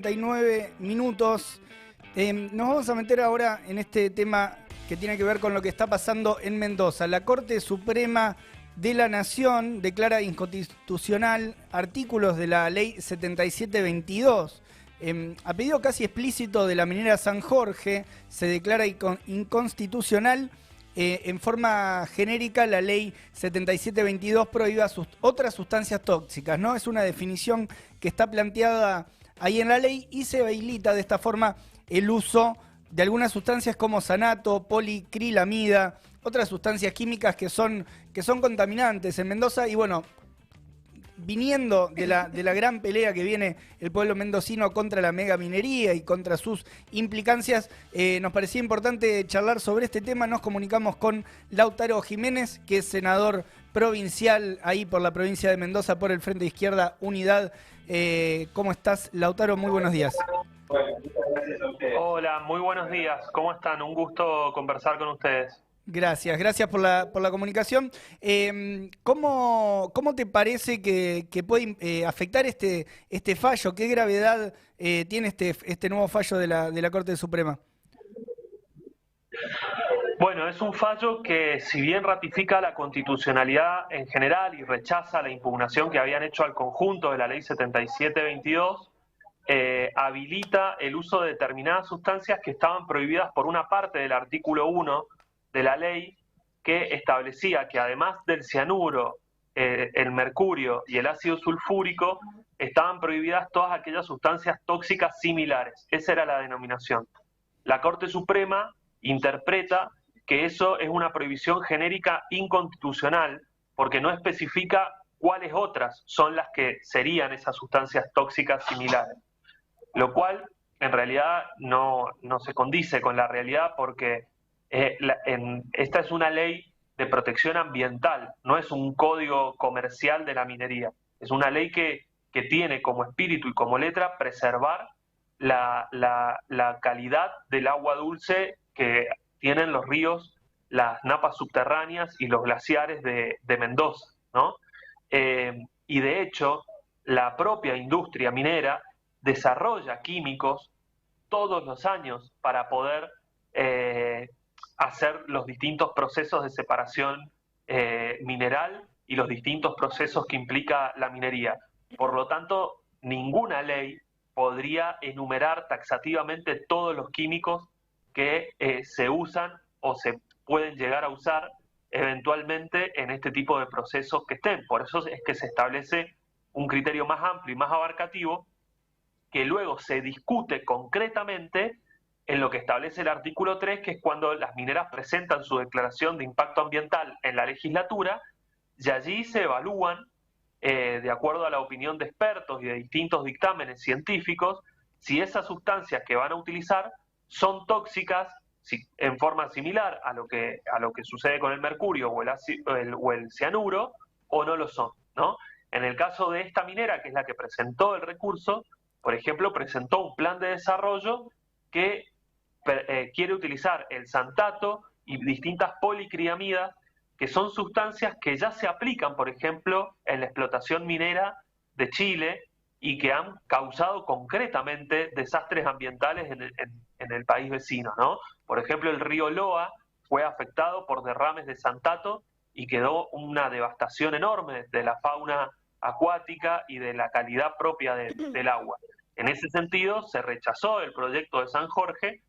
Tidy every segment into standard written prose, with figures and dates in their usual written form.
39 minutos. Nos vamos a meter ahora en este tema que tiene que ver con lo que está pasando en Mendoza. La Corte Suprema de la Nación declara inconstitucional artículos de la Ley 7722. A pedido casi explícito de la minera San Jorge, se declara inconstitucional. En forma genérica, la Ley 7722 prohíbe otras sustancias tóxicas, ¿no? Es una definición que está planteada ahí en la ley y se habilita de esta forma el uso de algunas sustancias como sanato, policrilamida, otras sustancias químicas que son contaminantes en Mendoza. Y bueno, viniendo de la gran pelea que viene el pueblo mendocino contra la megaminería y contra sus implicancias, nos parecía importante charlar sobre este tema. Nos comunicamos con Lautaro Jiménez, que es senador provincial ahí por la provincia de Mendoza por el Frente de Izquierda Unidad. ¿Cómo estás, Lautaro? Muy buenos días. Hola, muy buenos días. ¿Cómo están? Un gusto conversar con ustedes. Gracias por la comunicación. ¿Cómo te parece que puede afectar este fallo? ¿Qué gravedad tiene este nuevo fallo de la Corte Suprema? Bueno, es un fallo que, si bien ratifica la constitucionalidad en general y rechaza la impugnación que habían hecho al conjunto de la Ley 7722, habilita el uso de determinadas sustancias que estaban prohibidas por una parte del artículo 1 de la ley, que establecía que además del cianuro, el mercurio y el ácido sulfúrico, estaban prohibidas todas aquellas sustancias tóxicas similares. Esa era la denominación. La Corte Suprema interpreta que eso es una prohibición genérica inconstitucional porque no especifica cuáles otras son las que serían esas sustancias tóxicas similares, lo cual en realidad no se condice con la realidad porque esta es una ley de protección ambiental, no es un código comercial de la minería, es una ley que tiene como espíritu y como letra preservar la calidad del agua dulce que tienen los ríos, las napas subterráneas y los glaciares de Mendoza, ¿no? Y de hecho, la propia industria minera desarrolla químicos todos los años para poder hacer los distintos procesos de separación mineral y los distintos procesos que implica la minería. Por lo tanto, ninguna ley podría enumerar taxativamente todos los químicos que se usan o se pueden llegar a usar eventualmente en este tipo de procesos que estén. Por eso es que se establece un criterio más amplio y más abarcativo que luego se discute concretamente en lo que establece el artículo 3, que es cuando las mineras presentan su declaración de impacto ambiental en la legislatura, y allí se evalúan, de acuerdo a la opinión de expertos y de distintos dictámenes científicos, si esas sustancias que van a utilizar son tóxicas en forma similar a lo que sucede con el mercurio o el cianuro, o no lo son, ¿no? En el caso de esta minera, que es la que presentó el recurso, por ejemplo, presentó un plan de desarrollo que quiere utilizar el santato y distintas policriamidas, que son sustancias que ya se aplican, por ejemplo, en la explotación minera de Chile y que han causado concretamente desastres ambientales en el país vecino, ¿no? Por ejemplo, el río Loa fue afectado por derrames de santato y quedó una devastación enorme de la fauna acuática y de la calidad propia del agua. En ese sentido, se rechazó el proyecto de San Jorge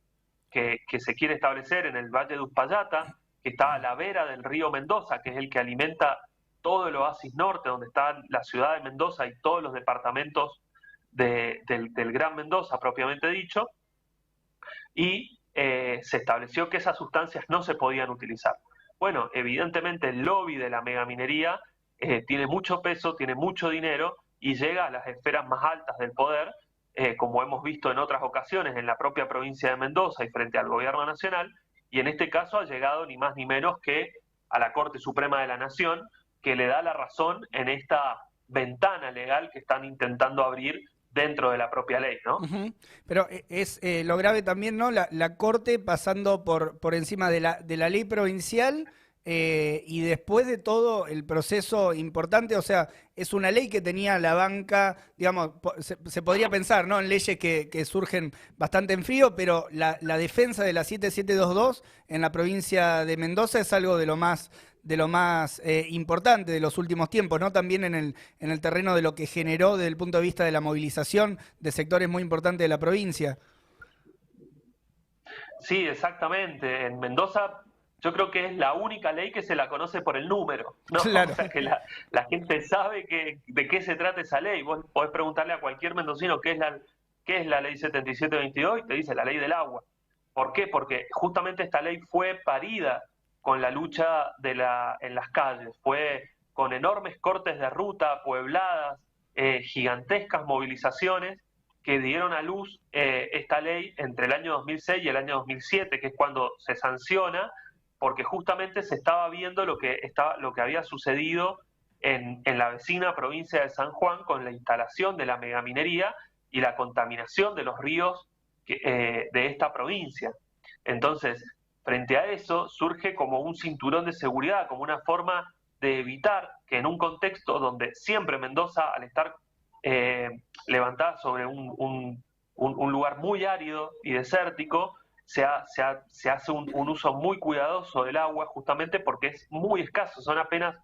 que se quiere establecer en el Valle de Uspallata, que está a la vera del río Mendoza, que es el que alimenta todo el oasis norte, donde está la ciudad de Mendoza y todos los departamentos del Gran Mendoza, propiamente dicho, y se estableció que esas sustancias no se podían utilizar. Bueno, evidentemente el lobby de la megaminería tiene mucho peso, tiene mucho dinero y llega a las esferas más altas del poder, como hemos visto en otras ocasiones en la propia provincia de Mendoza y frente al gobierno nacional, y en este caso ha llegado ni más ni menos que a la Corte Suprema de la Nación, que le da la razón en esta ventana legal que están intentando abrir dentro de la propia ley, ¿no? Pero es lo grave también, ¿no? La Corte pasando por encima de la ley provincial y después de todo el proceso importante, o sea, es una ley que tenía la banca, digamos, se podría pensar, ¿no? En leyes que surgen bastante en frío, pero la defensa de la 7722 en la provincia de Mendoza es algo de lo más importante de los últimos tiempos, ¿no? También en el terreno de lo que generó desde el punto de vista de la movilización de sectores muy importantes de la provincia. Sí, exactamente. En Mendoza yo creo que es la única ley que se la conoce por el número, ¿no? O Claro. sea, que la gente sabe de qué se trata esa ley. Vos podés preguntarle a cualquier mendocino qué es la ley 7722 y te dice la ley del agua. ¿Por qué? Porque justamente esta ley fue parida con la lucha en las calles, fue con enormes cortes de ruta, puebladas, gigantescas movilizaciones que dieron a luz esta ley entre el año 2006 y el año 2007, que es cuando se sanciona, porque justamente se estaba viendo lo que había sucedido en la vecina provincia de San Juan con la instalación de la megaminería y la contaminación de los ríos de esta provincia. Entonces, frente a eso, surge como un cinturón de seguridad, como una forma de evitar que en un contexto donde siempre Mendoza, al estar eh, levantada sobre un lugar muy árido y desértico, se hace un uso muy cuidadoso del agua justamente porque es muy escaso, son apenas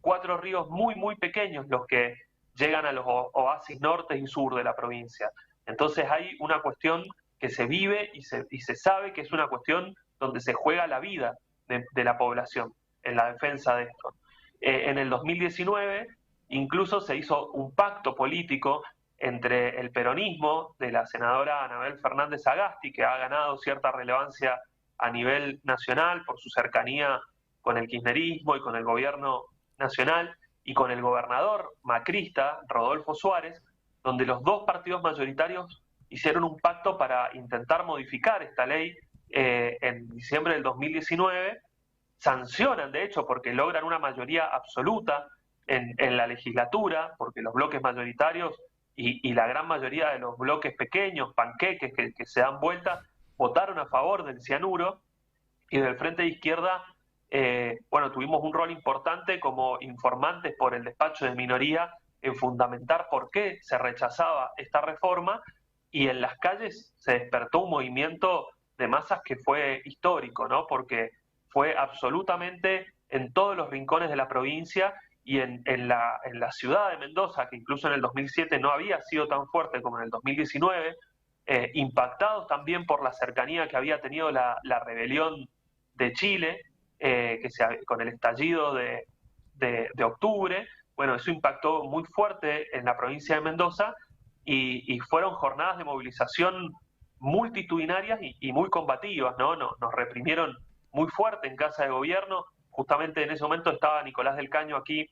4 ríos muy pequeños los que llegan a los oasis norte y sur de la provincia. Entonces hay una cuestión que se vive y se sabe que es una cuestión donde se juega la vida de la población en la defensa de esto. En el 2019 incluso se hizo un pacto político entre el peronismo de la senadora Anabel Fernández Agasti, que ha ganado cierta relevancia a nivel nacional por su cercanía con el kirchnerismo y con el gobierno nacional, y con el gobernador macrista, Rodolfo Suárez, donde los dos partidos mayoritarios hicieron un pacto para intentar modificar esta ley en diciembre del 2019, sancionan de hecho porque logran una mayoría absoluta en la legislatura, porque los bloques mayoritarios y la gran mayoría de los bloques pequeños, panqueques que se dan vuelta, votaron a favor del cianuro, y del Frente de Izquierda, bueno, tuvimos un rol importante como informantes por el despacho de minoría en fundamentar por qué se rechazaba esta reforma, y en las calles se despertó un movimiento de masas que fue histórico, ¿no? Porque fue absolutamente en todos los rincones de la provincia y en la ciudad de Mendoza, que incluso en el 2007 no había sido tan fuerte como en el 2019, impactados también por la cercanía que había tenido la rebelión de Chile, con el estallido de octubre. Bueno, eso impactó muy fuerte en la provincia de Mendoza y fueron jornadas de movilización multitudinarias y muy combativas, ¿no? Nos reprimieron muy fuerte en Casa de Gobierno. Justamente en ese momento estaba Nicolás del Caño aquí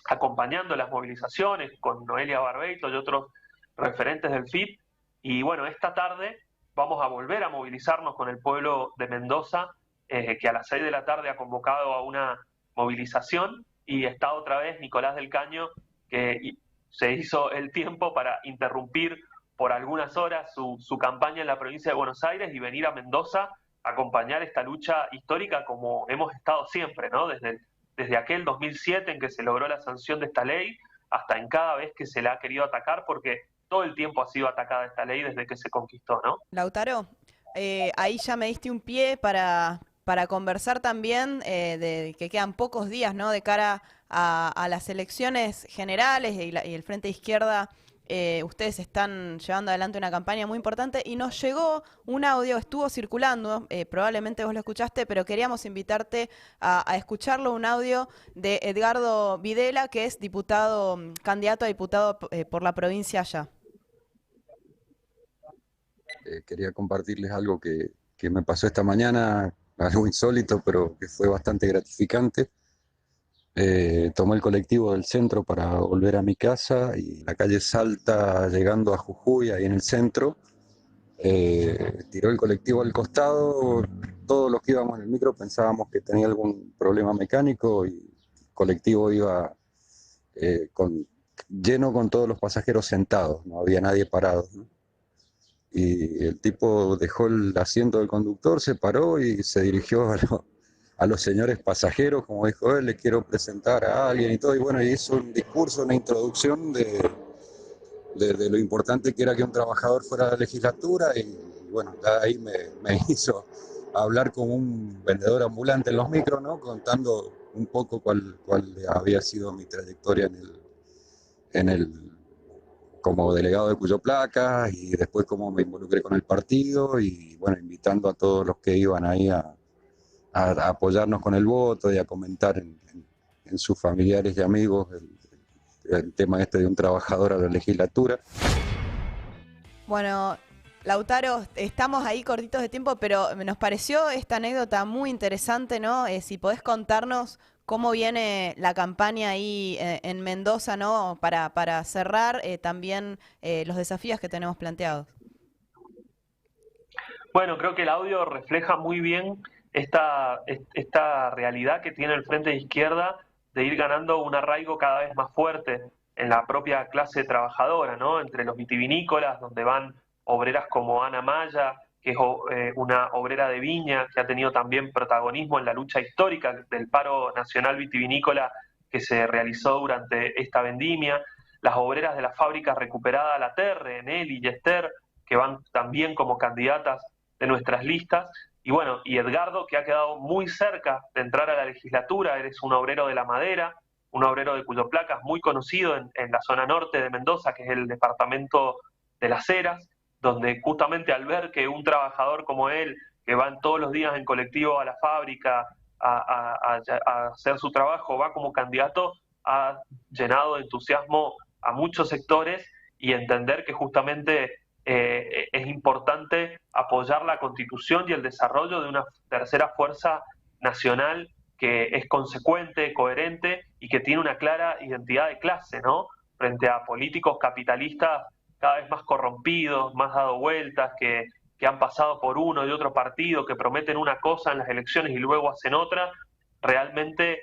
acompañando las movilizaciones con Noelia Barbeito y otros referentes del FIT. Y bueno, esta tarde vamos a volver a movilizarnos con el pueblo de Mendoza, que a las 6 de la tarde ha convocado a una movilización, y está otra vez Nicolás del Caño, que se hizo el tiempo para interrumpir por algunas horas su campaña en la provincia de Buenos Aires y venir a Mendoza a acompañar esta lucha histórica como hemos estado siempre, ¿no? Desde aquel 2007 en que se logró la sanción de esta ley hasta en cada vez que se la ha querido atacar, porque todo el tiempo ha sido atacada esta ley desde que se conquistó, ¿no? Lautaro, ahí ya me diste un pie para conversar también de que quedan pocos días, ¿no? De cara a las elecciones generales y el Frente de Izquierda. Ustedes están llevando adelante una campaña muy importante y nos llegó un audio, estuvo circulando, probablemente vos lo escuchaste, pero queríamos invitarte a escucharlo, un audio de Edgardo Videla, que es diputado, candidato a diputado por la provincia allá. Quería compartirles algo que me pasó esta mañana, algo insólito, pero que fue bastante gratificante. Tomé el colectivo del centro para volver a mi casa y en la calle Salta, llegando a Jujuy, ahí en el centro, tiró el colectivo al costado. Todos los que íbamos en el micro pensábamos que tenía algún problema mecánico y el colectivo iba lleno con todos los pasajeros sentados, no había nadie parado, ¿no? Y el tipo dejó el asiento del conductor, se paró y se dirigió a los señores pasajeros, como dijo él, les quiero presentar a alguien y todo, y bueno, y hizo un discurso, una introducción de lo importante que era que un trabajador fuera a la legislatura, y bueno, ya ahí me hizo hablar con un vendedor ambulante en los micros, ¿no? Contando un poco cuál había sido mi trayectoria como delegado de Cuyo Placas, y después cómo me involucré con el partido, y bueno, invitando a todos los que iban ahí a apoyarnos con el voto y a comentar en sus familiares y amigos el tema este de un trabajador a la legislatura. Bueno, Lautaro, estamos ahí cortitos de tiempo, pero nos pareció esta anécdota muy interesante, ¿no? Si podés contarnos cómo viene la campaña ahí en Mendoza, ¿no? Para cerrar también los desafíos que tenemos planteados. Bueno, creo que el audio refleja muy bien esta realidad que tiene el Frente de Izquierda de ir ganando un arraigo cada vez más fuerte en la propia clase trabajadora, ¿no? Entre los vitivinícolas, donde van obreras como Ana Maya, que es una obrera de viña, que ha tenido también protagonismo en la lucha histórica del paro nacional vitivinícola que se realizó durante esta vendimia, las obreras de la fábrica recuperada La Terre, Nelly y Esther, que van también como candidatas de nuestras listas, y bueno, y Edgardo, que ha quedado muy cerca de entrar a la legislatura. Eres un obrero de la madera, un obrero de Cuyo Placas, muy conocido en la zona norte de Mendoza, que es el departamento de Las Heras, donde justamente al ver que un trabajador como él, que va todos los días en colectivo a la fábrica a hacer su trabajo, va como candidato, ha llenado de entusiasmo a muchos sectores, y entender que justamente es importante apoyar la Constitución y el desarrollo de una tercera fuerza nacional que es consecuente, coherente y que tiene una clara identidad de clase, ¿no? Frente a políticos capitalistas cada vez más corrompidos, más dado vueltas, que han pasado por uno y otro partido, que prometen una cosa en las elecciones y luego hacen otra. Realmente,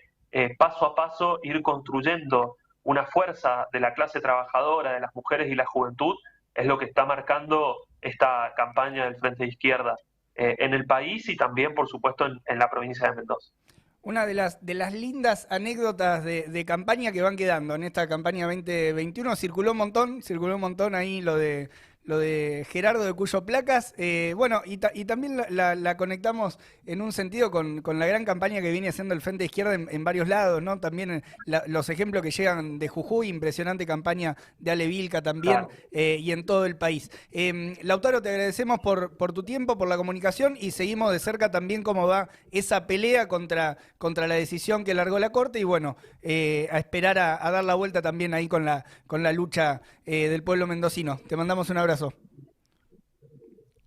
paso a paso, ir construyendo una fuerza de la clase trabajadora, de las mujeres y la juventud, es lo que está marcando esta campaña del Frente de Izquierda en el país y también, por supuesto, en la provincia de Mendoza. Una de las lindas anécdotas de campaña que van quedando en esta campaña 2021, circuló un montón ahí lo de Gerardo de Cuyo Placas, bueno, y también la conectamos en un sentido con la gran campaña que viene haciendo el Frente de Izquierda en varios lados, ¿no? También los ejemplos que llegan de Jujuy, impresionante campaña de Ale Vilca también, Claro. y en todo el país. Lautaro, te agradecemos por tu tiempo, por la comunicación, y seguimos de cerca también cómo va esa pelea contra la decisión que largó la Corte, y bueno, a esperar a dar la vuelta también ahí con la lucha del pueblo mendocino. Te mandamos un abrazo.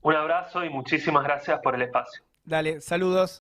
Un abrazo y muchísimas gracias por el espacio. Dale, saludos.